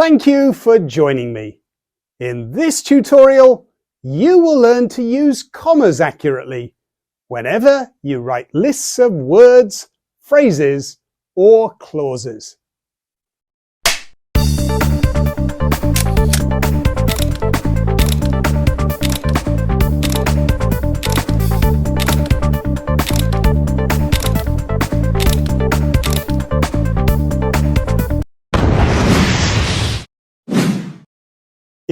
Thank you for joining me. In this tutorial, you will learn to use commas accurately whenever you write lists of words, phrases, or clauses.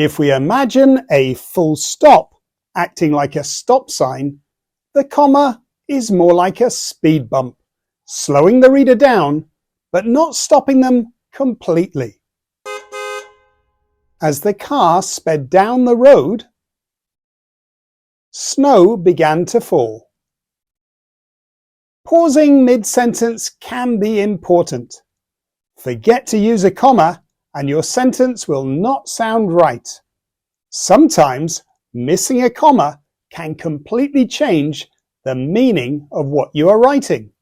If we imagine a full stop acting like a stop sign, the comma is more like a speed bump, slowing the reader down, but not stopping them completely. As the car sped down the road, snow began to fall. Pausing mid-sentence can be important. Forget to use a comma and your sentence will not sound right. Sometimes missing a comma can completely change the meaning of what you are writing.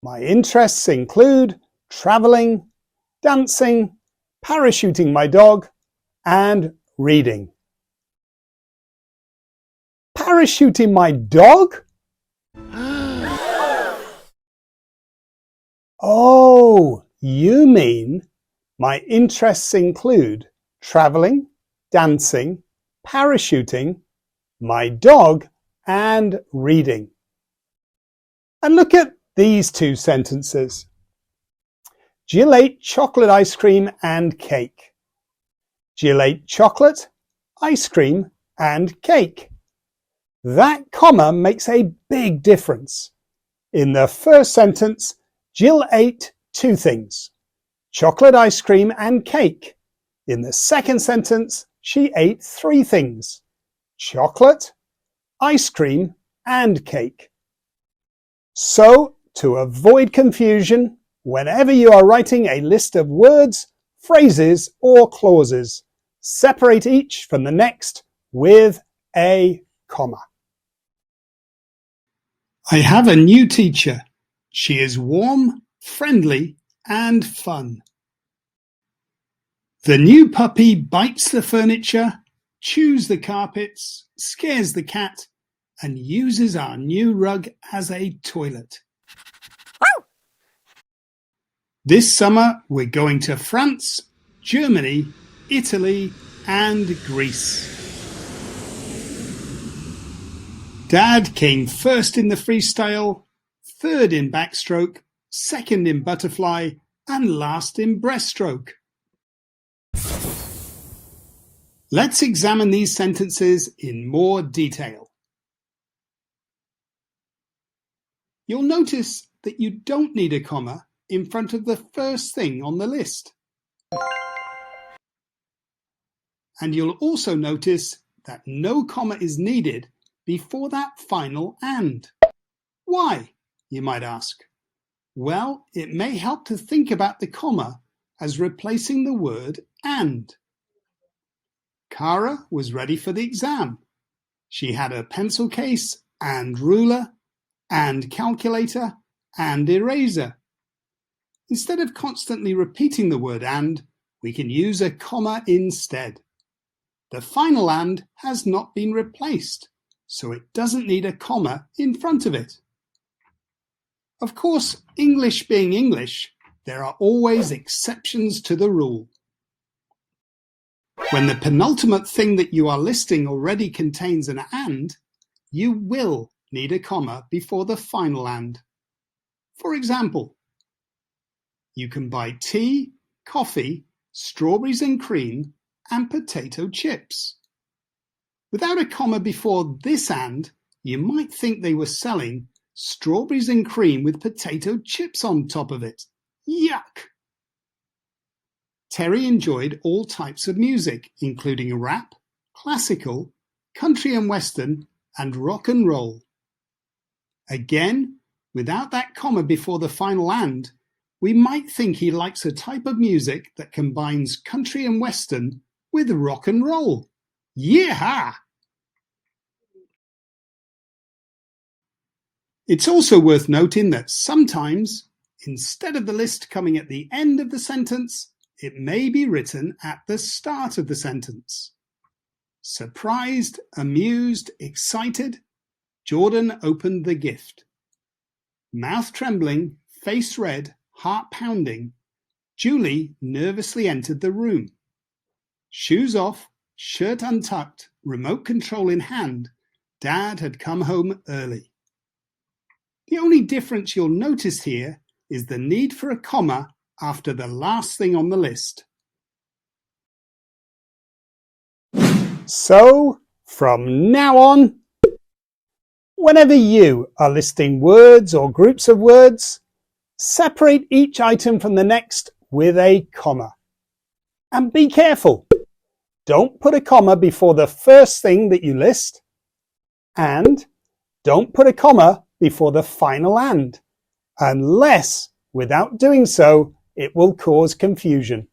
My interests include traveling, dancing, parachuting my dog, and reading. Parachuting my dog? Oh, you mean my interests include traveling, dancing, parachuting, my dog, and reading. And look at these two sentences. Jill ate chocolate ice cream and cake. Jill ate chocolate, ice cream, and cake. That comma makes a big difference. In the first sentence, Jill ate two things: chocolate ice cream and cake. In the second sentence, she ate three things: chocolate, ice cream, and cake. So, to avoid confusion, whenever you are writing a list of words, phrases, or clauses, separate each from the next with a comma. I have a new teacher. She is warm, friendly, and fun. The new puppy bites the furniture, chews the carpets, scares the cat, and uses our new rug as a toilet. This summer we're going to France, Germany, Italy, and Greece. Dad came first in the freestyle, third in backstroke, second in butterfly, and last in breaststroke. Let's examine these sentences in more detail. You'll notice that you don't need a comma in front of the first thing on the list. And you'll also notice that no comma is needed before that final and. Why, you might ask? Well, it may help to think about the comma as replacing the word and. Cara was ready for the exam. She had a pencil case and ruler and calculator and eraser. Instead of constantly repeating the word and, we can use a comma instead. The final and has not been replaced, so it doesn't need a comma in front of it. Of course, English being English, there are always exceptions to the rule. When the penultimate thing that you are listing already contains an and, you will need a comma before the final and. For example, you can buy tea, coffee, strawberries and cream, and potato chips. Without a comma before this and, you might think they were selling strawberries and cream with potato chips on top of it. Yuck! Terry enjoyed all types of music, including rap, classical, country and western, and rock and roll. Again, without that comma before the final and, we might think he likes a type of music that combines country and western with rock and roll. Yeehaw! It's also worth noting that sometimes, instead of the list coming at the end of the sentence, it may be written at the start of the sentence. Surprised, amused, excited, Jordan opened the gift. Mouth trembling, face red, heart pounding, Julie nervously entered the room. Shoes off, shirt untucked, remote control in hand, Dad had come home early. The only difference you'll notice here is the need for a comma after the last thing on the list. So, from now on, whenever you are listing words or groups of words, separate each item from the next with a comma. And be careful. Don't put a comma before the first thing that you list, and don't put a comma before the final and, unless, without doing so, it will cause confusion.